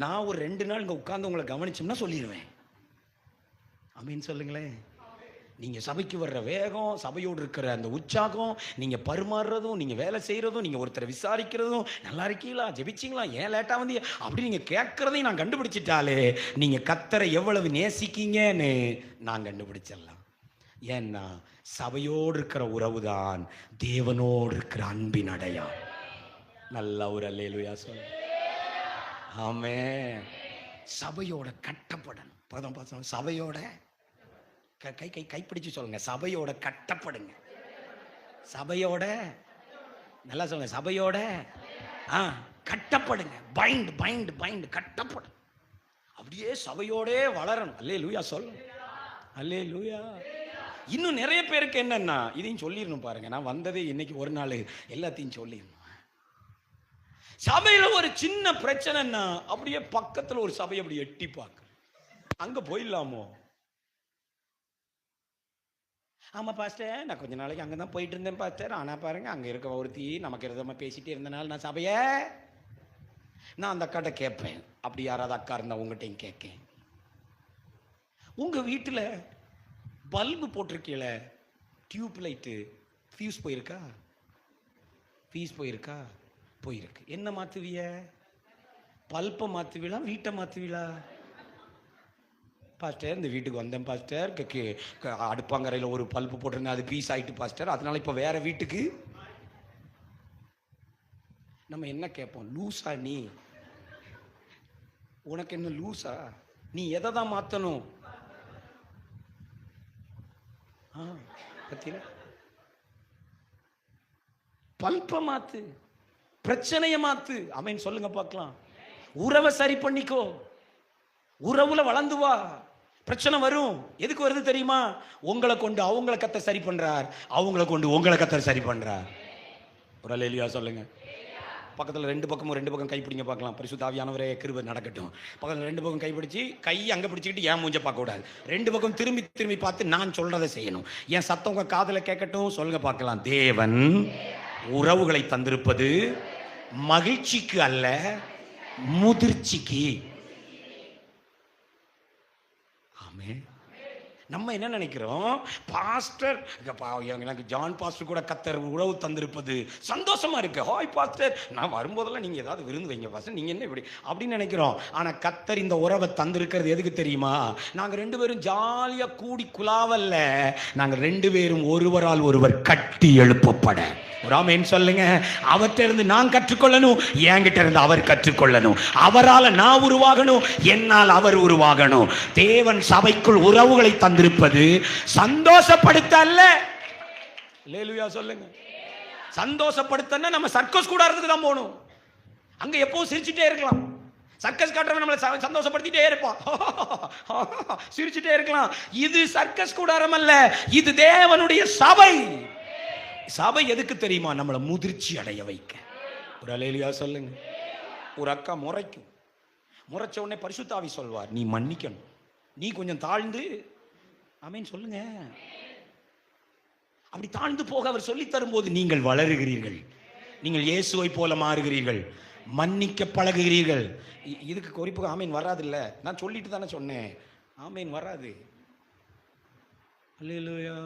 Speaker 1: நான் ஒரு 2 நாள் இங்க உட்கார்ந்து உங்களை கவனிச்சோம்னா சொல்லிடுவேன். ஆமீன் சொல்லுங்களேன். நீங்க சபைக்கு வர்ற வேகம், சபையோடு இருக்கிற அந்த உற்சாகம், நீங்க பரிமாறுறதும், நீங்க வேலை செய்யறதும், நீங்க ஒருத்தரை விசாரிக்கிறதும், நல்லா இருக்கீங்களா, ஜெபிச்சிங்களா, ஏன் லேட்டா வந்தீங்க அப்படி நீங்க கேட்கறதையும் நான் கண்டுபிடிச்சிட்டாலே நீங்க கர்த்தரை எவ்வளவு நேசிக்கீங்கன்னு நான் கண்டுபிடிச்சிடலாம். ஏன்னா சபையோடு இருக்கிற உறவுதான் தேவனோடு இருக்கிற அன்பின் அடையாளம். நல்ல ஒரு அல்லேலூயா சொல்ல. ஆமென். சபையோட கட்டப்படணும். சபையோட கைப்பிடிச்சு சொல்லுங்க, சபையோட கட்டப்படுங்க. சபையோட நல்லா சொல்லுங்க, சபையோட கட்டப்படுங்க. பைண்ட் பைண்ட் பைண்ட் கட்டப்படும். அப்படியே சபையோட வளரணும். அல்லேலூயா சொல்லுங்க. அல்லேலூயா. இன்னும் நிறைய பேருக்கு என்னன்னா, இதையும் சொல்லிடணும் பாருங்க, நான் வந்ததே இன்னைக்கு ஒரு நாள் எல்லாத்தையும் சொல்லிடணும். சபையில ஒரு சின்ன பிரச்சனைன்னா அப்படியே பக்கத்துல ஒரு சபை அப்படி எட்டி பார்க்க, அங்க போயிடலாமோ? ஆமா பாஸ்டர், நான் கொஞ்ச நாளைக்கு அங்கதான் போயிட்டு இருந்தேன் பாஸ்டர், ஆனா பாருங்க அங்க இருக்க ஒருத்தி நமக்கு இருந்தமா பேசிட்டே இருந்தனால நான் சபைய நான் அந்த அக்காட்ட கேட்பேன், அப்படி யாராவது அக்கா இருந்தா உங்ககிட்டையும் கேட்கேன், உங்க வீட்டில் பல்பு போட்டிருக்கீல, டியூப் லைட்டு, ஃபியூஸ் போயிருக்கா? ஃபீஸ் போயிருக்கா? போயிருக்கு. என்ன மாத்துவிய? பல்பை மாத்துவீளா, வீட்டை மாத்துவீளா? பாஸ்டர், இந்த வீட்டுக்கு வந்தேன் பாஸ்டர், அடுப்பாங்கரையில் ஒரு பல்பு போட்டிருந்தேன், அது பீஸ் ஆயிட்டு பாஸ்டர், அதனால இப்போ வேற வீட்டுக்கு. நம்ம என்ன கேட்போம்? லூசா நீ? உனக்கு என்ன லூசா? நீ எதை தான் மாத்தணும்? பத்தியா? பல்ப மாத்து, பிரச்சனைய மாத்து. ஆமென் சொல்லுங்க பார்க்கலாம். உறவை சரி பண்ணிக்கோ, உறவுல வளர்ந்து வா. பிரச்சனை வரும், எதுக்கு வருது தெரியுமா? உங்களை கொண்டு அவங்கள கத்தர் சரி பண்றார், அவங்கள கொண்டு உங்களை கத்தர் சரி பண்றார். ஒரு அல்லேலூயா சொல்லுங்க. பக்கத்தில் ரெண்டு பக்கம் கைப்பிடிங்க பார்க்கலாம். பரிசுத்த ஆவியானவரே கிருபை நடக்கட்டும். பக்கத்தில் ரெண்டு பக்கம் கைப்பிடிச்சு, கை அங்கே பிடிச்சிக்கிட்டு ஏன் மூஞ்ச பார்க்க கூடாது. ரெண்டு பக்கம் திரும்பி பார்த்து நான் சொல்றதை செய்யணும். என் சத்தம் உங்க காதுல கேட்கட்டும். சொல்லுங்க பார்க்கலாம். தேவன் உறவுகளை தந்திருப்பது மகிழ்ச்சிக்கு அல்ல, முதிர்ச்சிக்கு. ஆமென். நம்ம என்ன நினைக்கிறோம்? பாஸ்டர், எனக்கு ஜான் பாஸ்டர் கூட கத்தர் உறவு தந்திருப்பது சந்தோஷமா இருக்கு. ஹாய் பாஸ்டர், நான் வரும்போதெல்லாம் நீங்க ஏதாவது விருந்து வைங்க பாஸ்டர், நீங்க என்ன இப்படி அப்படின்னு நினைக்கிறோம். ஆனா கத்தர் இந்த உறவை தந்திருக்கிறது எதுக்கு தெரியுமா? நாங்க ரெண்டு பேரும் ஜாலியா கூடி குலாவல்ல, நாங்க ரெண்டு பேரும் ஒருவரால் ஒருவர் கட்டி எழுப்பப்பட. ஆமென் சொல்லுங்க. அவர்கிட்ட இருந்து நான் கற்றுக்கொள்ளணும், என்கிட்ட இருந்து அவர் கற்றுக்கொள்ளணும். அவரால் நான் உருவாகணும், என்னால் அவர் உருவாகணும். தேவன் சபைக்குள் உறவுகளை தந்திருப்பது சந்தோஷப்படுத்த அல்ல. அல்லேலூயா சொல்லுங்க. சந்தோஷப்படுத்தன்னா நம்ம சர்க்கஸ் கூடாரத்துக்கு தான் போகணும். அங்க எப்பவும் சிரிச்சுட்டே இருக்கலாம். சர்க்கஸ் காட்டுறவன் நம்மளை சந்தோஷப்படுத்திட்டே இருப்பான், சிரிச்சுட்டே இருக்கலாம். இது சர்க்கஸ் கூடாரம் அல்ல, இது தேவனுடைய சபை. சபை எதுக்கு தெரியுமா? நம்மளை முதிர்ச்சி அடைய வைக்க. ஒரு அல்லேலூயா சொல்லுங்க. ஒரு அக்கா முறைச்ச உடனே பரிசுத்த ஆவி சொல்வார், நீ மன்னிக்கணும், நீ கொஞ்சம் தாழ்ந்து. ஆமென் சொல்லுங்க. அப்படி தாழ்ந்து போக அவர் சொல்லி தரும்போது நீங்கள் வளருகிறீர்கள், நீங்கள் இயேசுவை போல மாறுகிறீர்கள், மன்னிக்க பழகுகிறீர்கள். இதுக்கு குறிப்பு ஆமீன் வராது இல்ல, நான் சொல்லிட்டு தானே சொன்னேன். ஆமீன் வராது. அல்லேலூயா.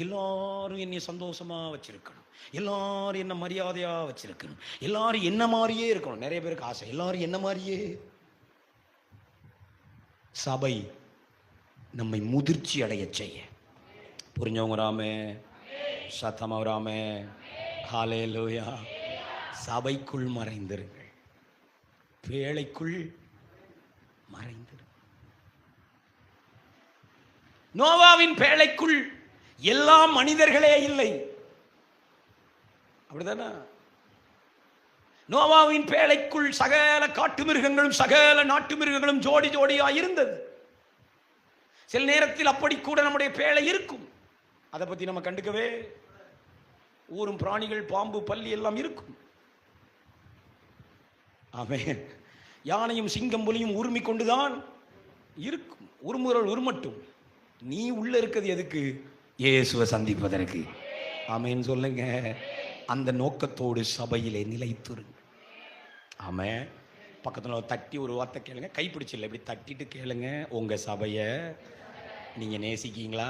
Speaker 1: எல்லாரும் என்னை சந்தோஷமா வச்சிருக்கணும், எல்லாரும் என்ன மரியாதையா வச்சிருக்கணும், எல்லாரும் என்ன மாதிரியே இருக்கணும். நிறைய பேருக்கு ஆசை எல்லாரும் என்ன மாதிரியே. சபை நம்மை முதிர்ச்சி அடைய செய்ய. புரிஞ்சவங்க ராமே, சத்தமா ராமே. ஹல்லேலூயா. சபைக்குள் மறைந்திருங்கள், பேழைக்குள் மறைந்திருங்கள். நோவாவின் பேழைக்குள் எல்லா மனிதர்களே இல்லை, அப்படிதானே? நோவாவின் பேழைக்குள் சகல காட்டு மிருகங்களும் சகல நாட்டு மிருகங்களும் ஜோடி ஜோடியா இருந்தது. சில நேரத்தில் அப்படி கூட நம்முடைய பேழை இருக்கும், அதை பத்தி நம்ம கண்டுக்கவே. ஊரும் பிராணிகள், பாம்பு, பல்லி எல்லாம் இருக்கும். ஆமென். யானையும் சிங்கம் புலியும் உரிமை கொண்டுதான் இருக்கும். உருமுறல் உருமட்டும். நீ உள்ள இருக்கிறது எதுக்கு? இயேசுவை சந்திப்பதற்கு. ஆமென் சொல்லுங்க. அந்த நோக்கத்தோடு சபையிலே நிலைத்திருங்க. ஆமென். பக்கத்தில் தட்டி ஒரு வார்த்தை கேளுங்க. கைப்பிடிச்சில்ல, இப்படி தட்டிட்டு கேளுங்க, உங்க சபையை நீங்க நேசிக்கீங்களா?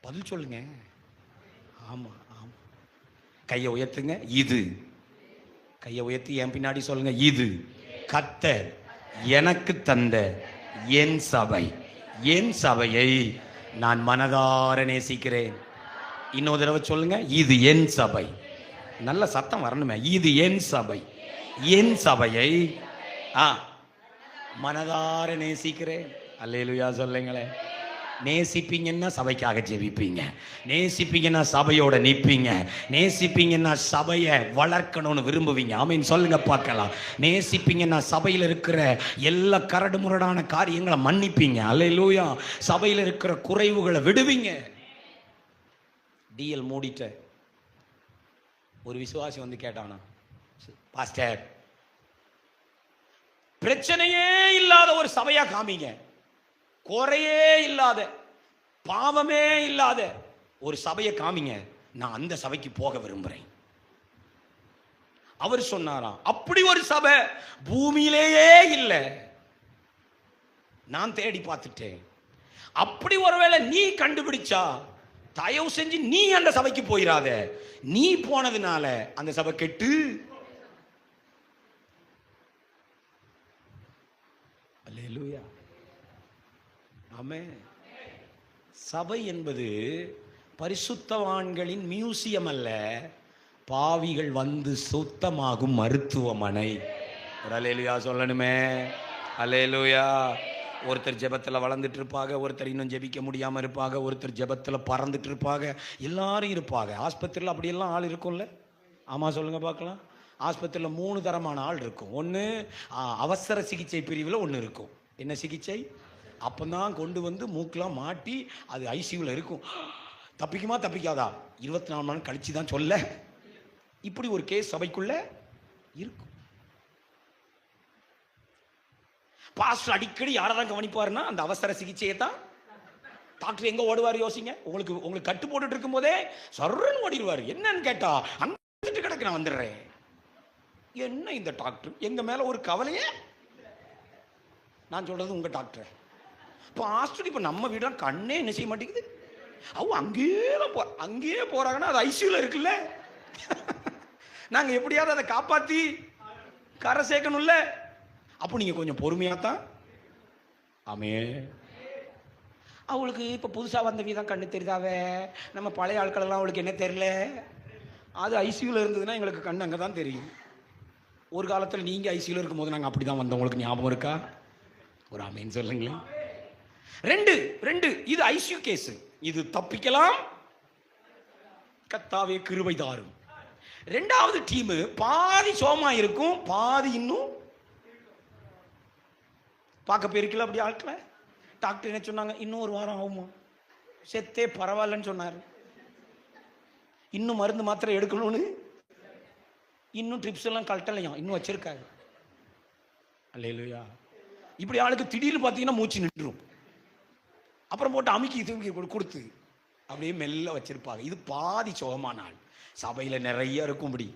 Speaker 1: பதில் சொல்லுங்க. ஆமா ஆமா. கையை உயர்த்துங்க. இது கையை உயர்த்தி என் பின்னாடி சொல்லுங்க, இது கர்த்தர் எனக்கு தந்த என் சபை. என் சபையை நான் மனதார நேசிக்கிறேன். இன்னொரு தடவை சொல்லுங்க, இது என் சபை. நல்ல சத்தம் வரணுமே. இது என் சபை, என் சபையை மனதார நேசிக்கிறேன். அல்லேலூயா சொல்லுங்களேன். நேசிப்பீங்கன்னா சபைக்காக ஜெபிப்பீங்க, நேசிப்பீங்கன்னா சபையோட நிற்பீங்க, நேசிப்பீங்கன்னா சபையை வளர்க்கணும்னு விரும்புவீங்க. ஆமீன் சொல்லுங்க பார்க்கலாம். நேசிப்பீங்கன்னா சபையில் இருக்கிற எல்லா கரடு முரடான காரியங்களை மன்னிப்பீங்க. அல்லேலூயா. சபையில் இருக்கிற குறைவுகளை விடுவீங்க. டிஎல் மூடிட்ட ஒரு விசுவாசி வந்து கேட்டானா, பாஸ்டர் பிரச்சனையே இல்லாத ஒரு சபையா காமிங்க, குறையே இல்லாத, பாவமே இல்லாத ஒரு சபையை காமிங்க, நான் அந்த சபைக்கு போக விரும்புறேன். அவர் சொன்னாராம், அப்படி ஒரு சபை பூமியிலேயே இல்லை, நான் தேடி பார்த்துட்டேன். அப்படி ஒருவேளை நீ கண்டுபிடிச்சா தயவு செஞ்சு நீ அந்த சபைக்கு போயிடாத. நீ போனதுனால அந்த சபை கெட்டு. அல்லேலூயா, ஆமென். சபை என்பது பரிசுத்தவான்களின் மியூசியம் அல்ல, பாவிகள் வந்து சுத்தமாகும் மருத்துவமனை. அல்லேலூயா சொல்லணுமே. அல்லேலூயா. ஒருத்தர் ஜெபத்தில் வளர்ந்துட்டு இருப்பாங்க, ஒருத்தர் இன்னும் ஜெபிக்க முடியாமல் இருப்பாங்க, ஒருத்தர் ஜெபத்தில் பறந்துட்டு இருப்பாங்க, எல்லாரும் இருப்பாங்க. ஆஸ்பத்திரியில் அப்படியெல்லாம் ஆள் இருக்கும்ல? ஆமாம் சொல்லுங்க பார்க்கலாம். ஆஸ்பத்திரியில் 3 தரமான ஆள் இருக்கும். ஒன்று அவசர சிகிச்சை பிரிவில் ஒன்று இருக்கும். என்ன சிகிச்சை? அப்போதான் கொண்டு வந்து மூக்கெலாம் மாட்டி அது ஐசியூவில் இருக்கும். தப்பிக்குமா தப்பிக்காதா 24 மணி நேரம் கழிச்சு தான் சொல்ல. இப்படி ஒரு கேஸ் சபைக்குள்ள இருக்கும். பாஸ்டர் அடிக்கடி யாரை தான் கவனிப்பாருன்னா அந்த அவசர சிகிச்சையை தான். டாக்டர் எங்க ஓடுவார் யோசிங்க. உங்களுக்கு கட்டு போட்டுட்டு இருக்கும் போதே சர்றன்னு ஓடிடுவார். என்னன்னு கேட்டா அங்கிட்டு கிடக்கு, நான் வந்துடுறேன். என்ன இந்த டாக்டர் எங்க மேல ஒரு கவலையே? நான் சொல்றது உங்க டாக்டர். பாஸ்டர் இப்ப நம்ம வீடு கண்ணே என்ன செய்ய மாட்டேங்குது. அவங்க அங்கேயே போறாங்கன்னா அது ஐசியூல இருக்குல்ல. நாங்க எப்படியாவது அதை காப்பாத்தி கரை சேர்க்கணும்ல. அப்போ நீங்க கொஞ்சம் பொறுமையாத்தான். ஆமே. அவளுக்கு இப்ப புதுசா வந்த வீதம் கண்ணு தெரியுதாவே. நம்ம பழைய ஆட்கள் எல்லாம் அவளுக்கு என்ன தெரியல. அது ஐசியூல இருந்ததுன்னா எங்களுக்கு கண்ணு அங்கதான் தெரியும். ஒரு காலத்துல நீங்க ஐசியூல இருக்கும் போது நாங்க அப்படிதான் வந்தோம். உங்களுக்கு ஞாபகம் இருக்கா? ஒரு ஆமேன்னு சொல்லுங்களேன். ரெண்டு இது ஐசியூ கேஸ். இது தப்பிக்கலாம், கர்த்தாவே கிருபை தாரும். ரெண்டாவது டீம் பாதி சோமா இருக்கும், பாதி இன்னும் பார்க்க போயிருக்கல. அப்படி ஆட்கள டாக்டர் என்ன சொன்னாங்க, இன்னும் 1 வாரம் ஆகுமா, செத்தே பரவாயில்லன்னு சொன்னாரு. இன்னும் மருந்து மாத்திரை எடுக்கணும்னு இன்னும் ட்ரிப்ஸ் எல்லாம் கழட்டலையாம், இன்னும் வச்சிருக்காரு. அல்லேலூயா. இப்படி ஆளுக்கு திடீர்னு பார்த்தீங்கன்னா மூச்சு நின்றும். அப்புறம் போட்டு அமுக்கி தூக்கி கொடுத்து அப்படியே மெல்ல வச்சிருப்பாங்க. இது பாதி சோகமான ஆள். சபையில நிறைய இருக்கும்படி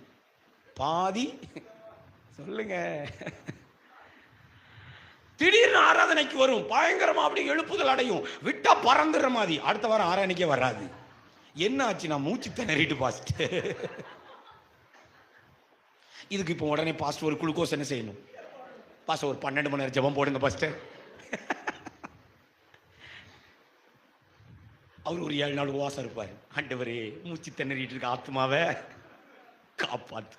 Speaker 1: பாதி சொல்லுங்க. திடீர்னு ஆராதனைக்கு வரும், பயங்கரமா அப்படி எழுப்புதல் அடையும், விட்டா பறந்துடுற மாதிரி. அடுத்த வாரம் ஆராதனைக்கே வராது. என்ன ஆச்சு? நான் மூச்சு திணறிட்டு பாஸ்ட். இதுக்கு இப்போ உடனே பாஸ்ட் ஒரு குளுக்கோஸ் என்ன செய்யணும்? பாஸ்ட் ஒரு 12 மணி நேரம் ஜெபம் போடுங்க பாஸ்ட். அவர் ஒரு 7 நாள் உபவாசம் இருப்பார். ஆண்டவரே மூச்சு திணறிட்டு இருக்க ஆத்மாவை காப்பாத்து.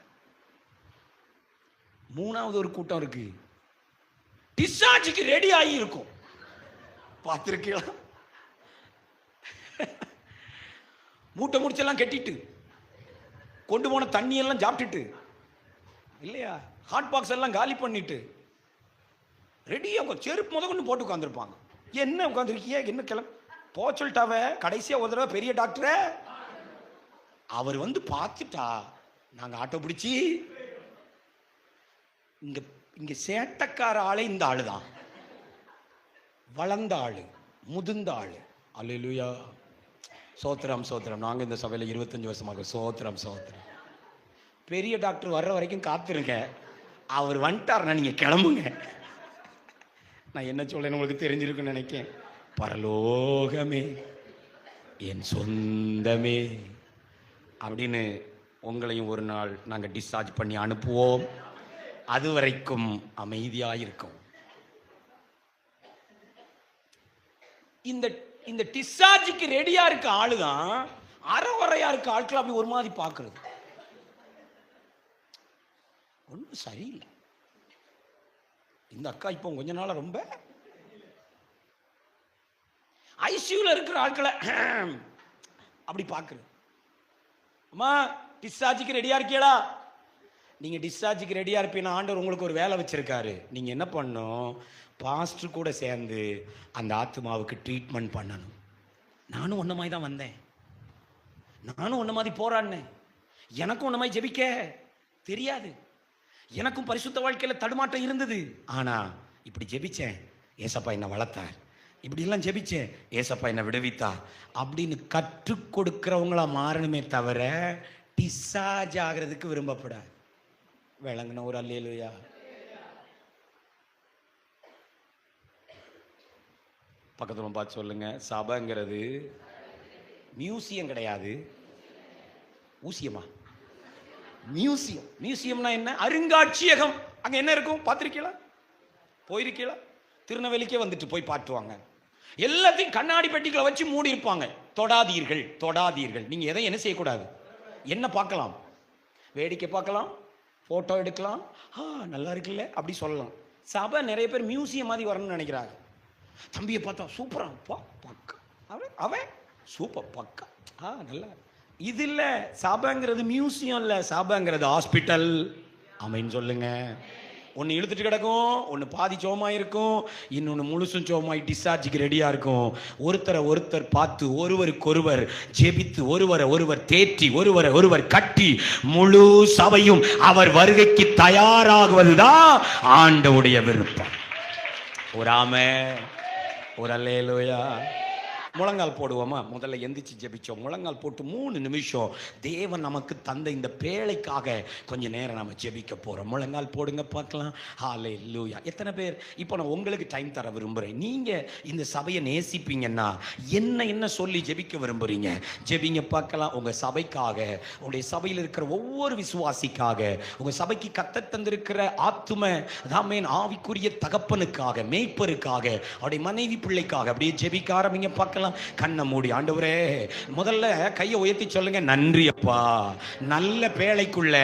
Speaker 1: மூணாவது ஒரு கூட்டம் இருக்கு, டிஸ்சார்ஜுக்கு ரெடி ஆகி இருக்கும். பார்த்திருக்கீங்களா? மூட்டை முடிச்செல்லாம் கட்டிட்டு கொண்டு போன தண்ணி எல்லாம் சாப்பிட்டுட்டு இல்லையா, ஹாட் பாக்ஸ் எல்லாம் காலி பண்ணிட்டு ரெடியா செருப்பு முத கொண்டு போட்டு உட்காந்துருப்பாங்க. என்ன உட்காந்துருக்கிய, என்ன கிளம்பு போ சொல்லிட்டாவ. கடைசியா ஒரு தடவை பெரிய டாக்டர் அவர் வந்து பார்த்துட்டா, நாங்க ஆட்டோ பிடிச்சி இங்க சேட்டக்கார ஆளே இந்த ஆளு தான். வளர்ந்த ஆளு, முதிர்ந்த ஆளு. அல்லேலூயா. சோத்திரம் சோத்திரம். நாங்க இந்த சபையில 25 வருஷமாக. சோத்திரம் சோத்திரம். பெரிய டாக்டர் வர்ற வரைக்கும் காத்திருங்க. அவர் வந்துட்டார்னா நீங்க கிளம்புங்க. நான் என்ன சொல்றேன்னு உங்களுக்கு தெரிஞ்சிருக்குன்னு நினைக்கிறேன். பரலோகமே என் சொந்தமே அப்படின்னு உங்களையும் ஒரு நாள் நாங்க டிஸ்சார்ஜ் பண்ணி அனுப்புவோம். அது வரைக்கும் அமைதியாயிருக்கும். இந்த டிஸ்சார்ஜுக்கு ரெடியா இருக்க ஆளுதான் அறவரையா இருக்க ஆட்கள் அப்படி ஒரு மாதிரி பார்க்கிறது. ஒன்றும் சரியில்லை. இந்த அக்கா இப்போ கொஞ்ச நாள ரொம்ப ஐசியூல இருக்கிற ஆட்களை அப்படி பார்க்குறது. அம்மா டிஸ்சார்ஜுக்கு ரெடியா இருக்கீங்களா? நீங்க டிஸ்சார்ஜுக்கு ரெடியா இருப்பீங்கன்னா ஆண்டவர் உங்களுக்கு ஒரு வேலை வச்சிருக்காரு. நீங்க என்ன பண்ணணும்? பாஸ்டர் கூட சேர்ந்து அந்த ஆத்மாவுக்கு ட்ரீட்மெண்ட் பண்ணணும். நானும் ஒன்ன மாதிரி தான் வந்தேன், நானும் ஒன்ன மாதிரி போராடினேன். எனக்கும் ஒன்ன மாதிரி ஜெபிக்க தெரியாது, எனக்கும் பரிசுத்த வாழ்க்கையில தடுமாட்டம் இருந்தது. ஆனா இப்படி ஜெபிச்சேன், ஏசப்பா என்ன வளர்த்தார். இப்படி எல்லாம் ஜெபிச்சேன், ஏசப்பா என்ன விடுவித்தா அப்படின்னு கற்றுக் கொடுக்கிறவங்களா மாறணுமே தவிர டிஸ்சார்ஜ் ஆகிறதுக்கு விரும்பப்படாது. விளங்குன ஒரு அல்லேலூயா. பக்கத்துல பார்த்து சொல்லுங்க, சபைங்கிறது மியூசியம் கிடையாது. ஊசியமா? மியூசியம். மியூசியம்னா என்ன? அருங்காட்சியகம். அங்க என்ன இருக்கும் பார்த்திருக்கீங்களா? போயிருக்கீங்களா? திருநெல்வேலிக்கே வந்துட்டு போய் பாட்டுவாங்க. எல்லாத்தையும் கண்ணாடி பெட்டிகளை வச்சு மூடி இருப்பாங்க. தொடாதீர்கள், தொடாதீர்கள். நீங்க எதை என்ன செய்யக்கூடாது? என்ன பார்க்கலாம்? வேடிக்கை பார்க்கலாம், போட்டோ எடுக்கலாம். நல்லா இருக்குல்ல அப்படி சொல்லலாம். சபை நிறைய பேர் மியூசியம் மாதிரி வரணும்னு நினைக்கிறாங்க. தம்பியை பார்த்தா சூப்பரா பக்கா, அவன் சூப்பர் பக்கா, நல்லா. இது இல்ல சபைங்கிறது. மியூசியம் இல்ல சபைங்கிறது, ஹாஸ்பிட்டல். ஆமென் சொல்லுங்க. ஒன்று இழுத்துட்டு கிடக்கும், ஒன்று பாதி சோமாய் இருக்கும், இன்னொன்று முழுசும் சோமாய் டிஸ்சார்ஜுக்கு ரெடியா இருக்கும். ஒருத்தரை ஒருத்தர் பார்த்து, ஒருவருக்கொருவர் ஜெபித்து, ஒருவரை ஒருவர் தேற்றி, ஒருவரை ஒருவர் கட்டி, முழு சபையும் அவர் வருகைக்கு தயாராகுவதுதான் ஆண்டவருடைய விருப்பம். ஒரு ஆமென், ஒரு அல்லேலூயா. முழங்கால் போடுவோமா? முதல்ல எந்திரிச்சு ஜெபிச்சோம். முழங்கால் போட்டு 3 நிமிஷம் தேவன் நமக்கு தந்த இந்த பேழைக்காக கொஞ்ச நேரம் நம்ம ஜெபிக்க போறோம். முழங்கால் போடுங்க பார்க்கலாம். ஹல்லேலூயா. எத்தனை பேர் இப்போ நான் உங்களுக்கு டைம் தர விரும்புறேன். நீங்க இந்த சபையை நேசிப்பீங்கன்னா என்ன சொல்லி ஜெபிக்க விரும்புறீங்க? ஜெபிங்க பார்க்கலாம். உங்க சபைக்காக, உங்களுடைய சபையில் இருக்கிற ஒவ்வொரு விசுவாசிக்காக, உங்க சபைக்கு கர்த்தர் தந்திருக்கிற ஆத்தும தாமேன் ஆவிக்குரிய தகப்பனுக்காக, மேய்ப்பருக்காக, அவருடைய மனைவி பிள்ளைக்காக அப்படியே ஜெபிக்க ஆரம்பிங்க பார்க்கலாம். கண்ணை மூடி, ஆண்டவரே முதல்ல கையை உயர்த்தி சொல்லுங்க, நன்றி அப்பா, நல்ல பேழைக்குள்ள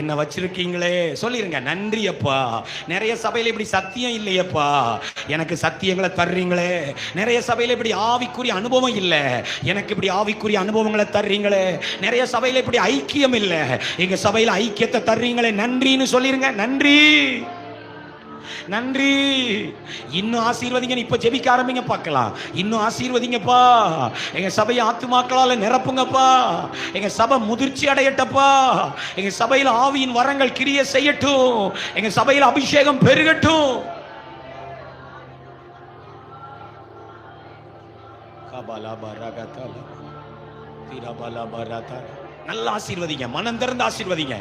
Speaker 1: என்ன வச்சிருக்கீங்களே சொல்லிருங்க. நன்றி அப்பா. நிறைய சபையில இப்படி சத்தியம் இல்லையப்பா, எனக்கு சத்தியங்களை தர்றீங்களே. நிறைய சபையில இப்படி ஆவிக்குரிய அனுபவம் இல்லை, எனக்கு இப்படி ஆவிக்குரிய அனுபவங்களை தர்றீங்களே. நிறைய சபையில இப்படி ஐக்கியம் இல்லை, எங்க சபையில ஐக்கியத்தை தர்றீங்களே. நன்றின்னு சொல்லிருங்க. நன்றி, நன்றி. இன்னும் ஆசீர்வதிங்க. இப்ப ஜெபிக்க ஆரம்பிங்க பார்க்கலாம். இன்னும் ஆசீர்வதிங்கப்பா. எங்க சபையை ஆத்துமாக்களால நிரப்புங்கப்பா. எங்க சபை முதிர்ச்சி அடையட்டப்பா. எங்க சபையில ஆவியின் வரங்கள் கிரியை செய்யட்டும். எங்க சபையில அபிஷேகம் பெருகட்டும். நல்லா ஆசீர்வதிங்க, மனம் திறந்து ஆசீர்வதிங்க.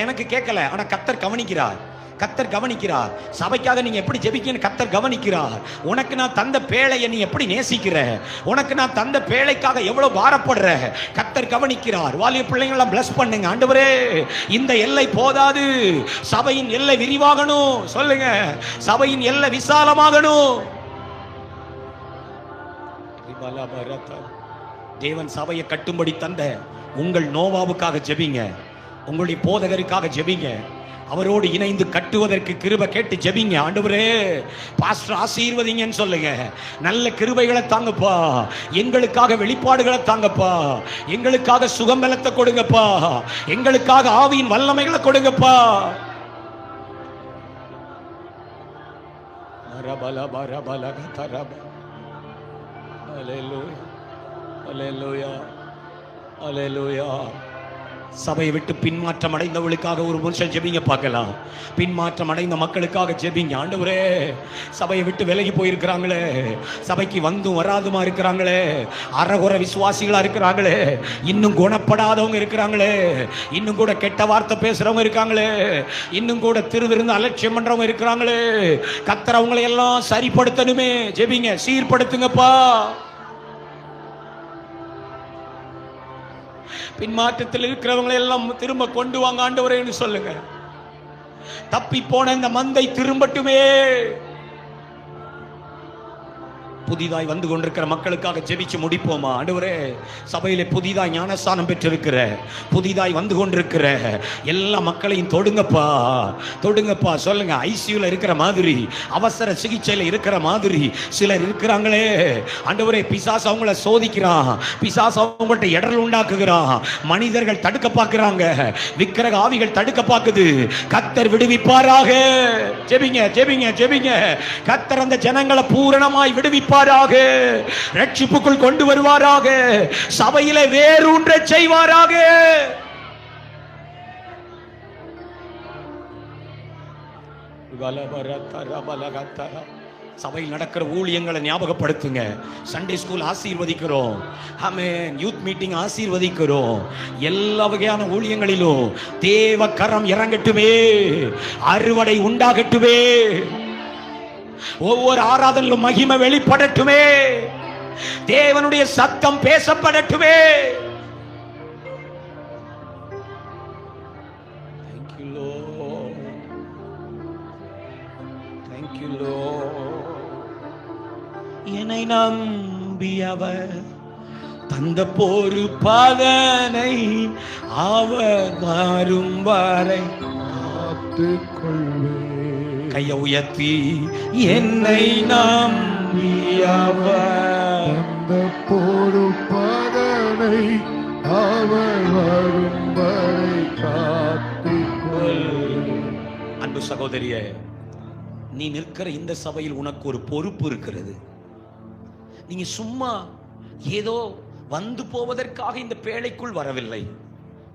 Speaker 1: எனக்கு கேட்கல, ஆனா கர்த்தர் கவனிக்கிறார். கர்த்தர் கவனிக்கிறார். சபைக்காக நீங்க எப்படி ஜெபிக்கணும் கர்த்தர் கவனிக்கிறார். உனக்கு நான் தந்த பேழையை நீ எப்படி நேசிக்கிற, உனக்கு நான் தந்த பேழைக்காக எவ்வளவு பாரப்படுற கர்த்தர் கவனிக்கிறார். வாலிப பிள்ளைங்களை எல்லாம் பிளஸ் பண்ணுங்க. ஆண்டவரே இந்த எல்லை போதாது, சபையின் எல்லை விரிவாகணும். சொல்லுங்க, சபையின் எல்லை விசாலமாகணும். தேவன் சபையை கட்டும்படி தந்த உங்கள் நோவாவுக்காக ஜெபிங்க. உங்களுடைய போதகருக்காக ஜெபிங்க. அவரோடு இணைந்து கட்டுவதற்கு கிருபை கேட்டு ஜெபிங்க. ஆண்டவரே பாஸ்டர் ஆசீர்வதிங்கன்னு சொல்லுங்க. நல்ல கிருபைகளை தாங்கப்பா, எங்களுக்காக வெளிப்பாடுகளை தாங்கப்பா, எங்களுக்காக சுகம்பலத்தை கொடுங்கப்பா, எங்களுக்காக ஆவியின் வல்லமைகளை கொடுங்கப்பா. அல்லேலூயா, அல்லேலூயா. சபையை விட்டு பின்மாற்றம் அடைந்தவர்களுக்காக ஒரு மனுஷன் ஜெபிங்க பார்க்கலாம். பின்மாற்றம் அடைந்த மக்களுக்காக ஜெபிங்க. ஆண்டவரே சபையை விட்டு விலகி போயிருக்கிறாங்களே, சபைக்கு வந்தும் வராதுமா இருக்கிறாங்களே, அறகுறை விசுவாசிகளா இருக்கிறாங்களே, இன்னும் குணப்படாதவங்க இருக்கிறாங்களே, இன்னும் கூட கெட்ட வார்த்தை பேசுறவங்க இருக்காங்களே, இன்னும் கூட திருவிருந்து அலட்சியம் பண்றவங்க இருக்கிறாங்களே, கர்த்தர் அவங்களை எல்லாம் சரிப்படுத்தணுமே. ஜெபிங்க, சீர்படுத்துங்கப்பா. பின்மாற்றத்தில் இருக்கிறவங்களை எல்லாம் திரும்ப கொண்டு வாங்க ஆண்டவரேன்னு சொல்லுங்க. தப்பி போன இந்த மந்தை திரும்பட்டுமே. புதிதாய் வந்து கொண்டிருக்கிற மக்களுக்காக ஜெபிச்சு முடிப்போமா? ஆண்டவரே சபையிலே புதிதாய் ஞானஸ்தானம் பெற்றிருக்கிற, புதிதாய் வந்து கொண்டிருக்கிற எல்லா மக்களையும் தொடுங்கப்பா, தொடுங்கப்பா. சொல்லுங்க, ஐசியூல இருக்கிற மாதிரி, அவசர சிகிச்சையில் இருக்கிற மாதிரி சிலர் இருக்கிறாங்களே. ஆண்டவரே பிசாசு அவங்கள சோதிக்கிறான், பிசாசு அவங்கள்ட்ட இடர் உண்டாக்குகிறான், மனிதர்கள் தடுக்க பார்க்கிறாங்க, விக்கிரக ஆவிகள் தடுக்க பார்க்குது. கர்த்தர் விடுவிப்பாராக. ஜெபிங்க, ஜெபிங்க, ஜெபிங்க. கர்த்தர் அந்த ஜனங்களை பூரணமாய் விடுவிப்பார், ரட்சிப்புக்குள் கொண்டு வருவாராக, சபையிலே வேரூன்ற செய்வாராக. சபையில் நடக்கிற ஊழியங்களை ஞாபகப்படுத்துங்க. சண்டே ஸ்கூல் ஆசீர்வதிக்கிறோம், ஆமென். யூத் மீட்டிங் ஆசீர்வதிக்கிறோம். எல்லா வகையான ஊழியங்களிலும் தேவ கரம் இறங்கட்டுமே, அறுவடை உண்டாகட்டுமே, ஒவ்வொரு ஆராதனையிலும் மகிமை வெளிப்படட்டுமே, தேவனுடைய சத்தம் பேசப்படட்டுமே. Thank you Lord, thank you Lord. என்னை நம்பி அவர் தந்த பொறுப்பாதனை அவர் வரும் வரை காத்துக்கொள்வேன். கையை உயர்த்தி என்னை நம்பி அவர் தந்த பொறுப்பாதனை அவர் வரும் வரை காத்துக்கொள்வேன். அன்பு சகோதரியே, நீ நிற்கிற இந்த சபையில் உனக்கு ஒரு பொறுப்பு இருக்கிறது. நீங்க சும்மா ஏதோ வந்து போவதற்காக இந்த பேழைக்குள் வரவில்லை.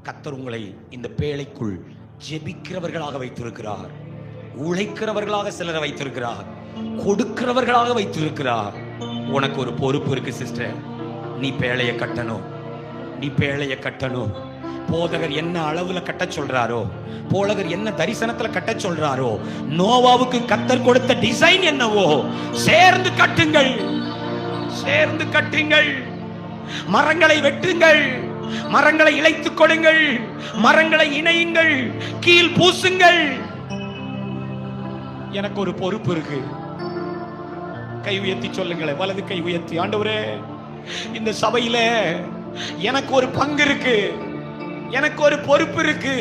Speaker 1: கர்த்தர் உங்களை இந்த பேழைக்குள் ஜெபிக்கிறவர்களாக வைத்திருக்கிறார், உழைக்கிறவர்களாக சிலரை வைத்திருக்கிறார், கொடுக்கிறவர்களாக வைத்திருக்கிறார். உனக்கு ஒரு பொறுப்பு இருக்கு சிஸ்டர். நீ பேழையை கட்டணும், நீ பேழையை கட்டணும். போதகர் என்ன அளவுல கட்ட சொல்றாரோ, போதகர் என்ன தரிசனத்துல கட்ட சொல்றாரோ, நோவாவுக்கு கர்த்தர் கொடுத்த டிசைன் என்னவோ சேர்ந்து கட்டுங்கள், சேர்ந்து கட்டுங்கள். மரங்களை வெட்டுங்கள், மரங்களை இழைத்துக் கொடுங்கள், மரங்களை இணையுங்கள், கீழ் பூசுங்கள். எனக்கு ஒரு பொறுப்பு இருக்கு. கை உயர்த்தி சொல்லுங்களேன், வலது கை உயர்த்தி. ஆண்டவரே, இந்த சபையில எனக்கு ஒரு பங்கு இருக்கு, எனக்கு ஒரு பொறுப்பு இருக்கு,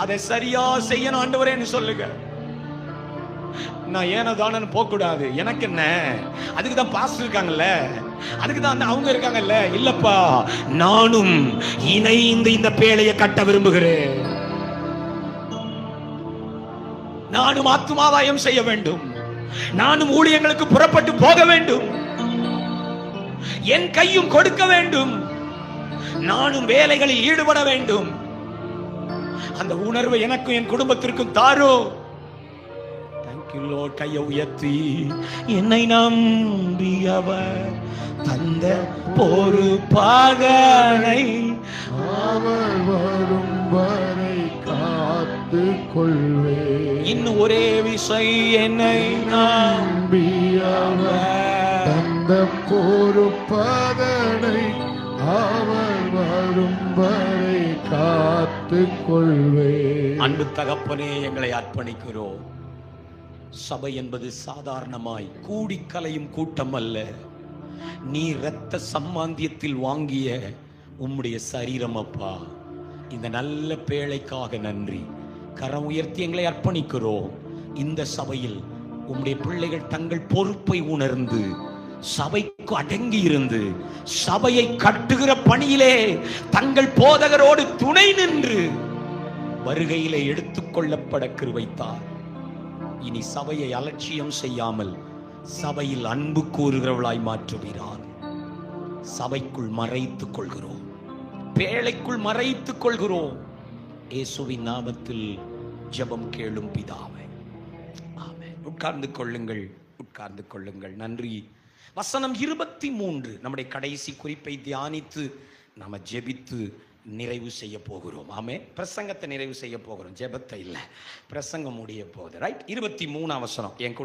Speaker 1: அதை சரியா செய்யணும் ஆண்டவரேன்னு சொல்லுங்க. நான் ஏனதானு போக கூடாது. எனக்கு என்ன, அதுக்கு தான் பாஸ்டர் இருக்காங்கல்ல, அதுக்கு தான் அவங்க இருக்காங்கல்ல. இல்லப்பா, நானும் இணைந்து இந்த பேழையை கட்ட விரும்புகிறேன். நானும் ஆத்துமாதாயம் செய்ய வேண்டும், நானும் ஊழியங்களுக்கு புறப்பட்டு போக வேண்டும், என் கையும் கொடுக்க வேண்டும், நானும் வேலைகளில் ஈடுபட வேண்டும். அந்த உணர்வை எனக்கும் என் குடும்பத்திற்கும் தாரோ. கையை உயர்த்தி என்னை நம்பி அவர் தந்த பொறுப்பாதனை அவர் வரும் வரை காத்துக்கொள்வேன். இன்னும் ஒரே விசை, என்னை நம்பி அவர் தந்த பொறுப்பாதனை அவர் வரும் வரை காத்துக்கொள்வேன். அன்பு தகப்பனே, எங்களை அர்ப்பணிக்கிறோம். சபை என்பது சாதாரணமாய் கூடி கலையும் கூட்டம் அல்ல. நீ இரத்த சம்மாந்தியத்தில் வாங்கிய உம்முடைய சரீரம் அப்பா. இந்த நல்ல பேழைக்காக நன்றி. கரம் உயர்த்தி எங்களை அர்ப்பணிக்கிறோம். இந்த சபையில் உம்முடைய பிள்ளைகள் தங்கள் பொறுப்பை உணர்ந்து சபைக்கு அடங்கி இருந்து சபையை கட்டுகிற பணியிலே தங்கள் போதகரோடு துணை நின்று வருகையிலே எடுத்துக்கொள்ளப்பட கிருபைத்தார். இனி சபையை அலட்சியம் செய்யாமல் சபையில் அன்பு கூறுகிறவளாய் மாற்றுகிறார். சபைக்குள் மறைத்துக் கொள்கிறோம், பேழைக்குள் மறைத்துக் கொள்கிறோம். இயேசுவின் நாமத்தில் ஜெபம் கேளும் பிதாவே, ஆமென். உட்கார்ந்து கொள்ளுங்கள், உட்கார்ந்து கொள்ளுங்கள். நன்றி. வசனம் 23, நம்முடைய கடைசி குறிப்பை தியானித்து நாம ஜெபித்து நிறைவு செய்ய போகிறோம். ஆமே, பிரசங்கத்தை நிறைவு செய்ய போகிறோம், ஜெபத்தை இல்லை. பிரசங்கம் முடிய போகுது. ரைட். 23 வசனம் என் கூட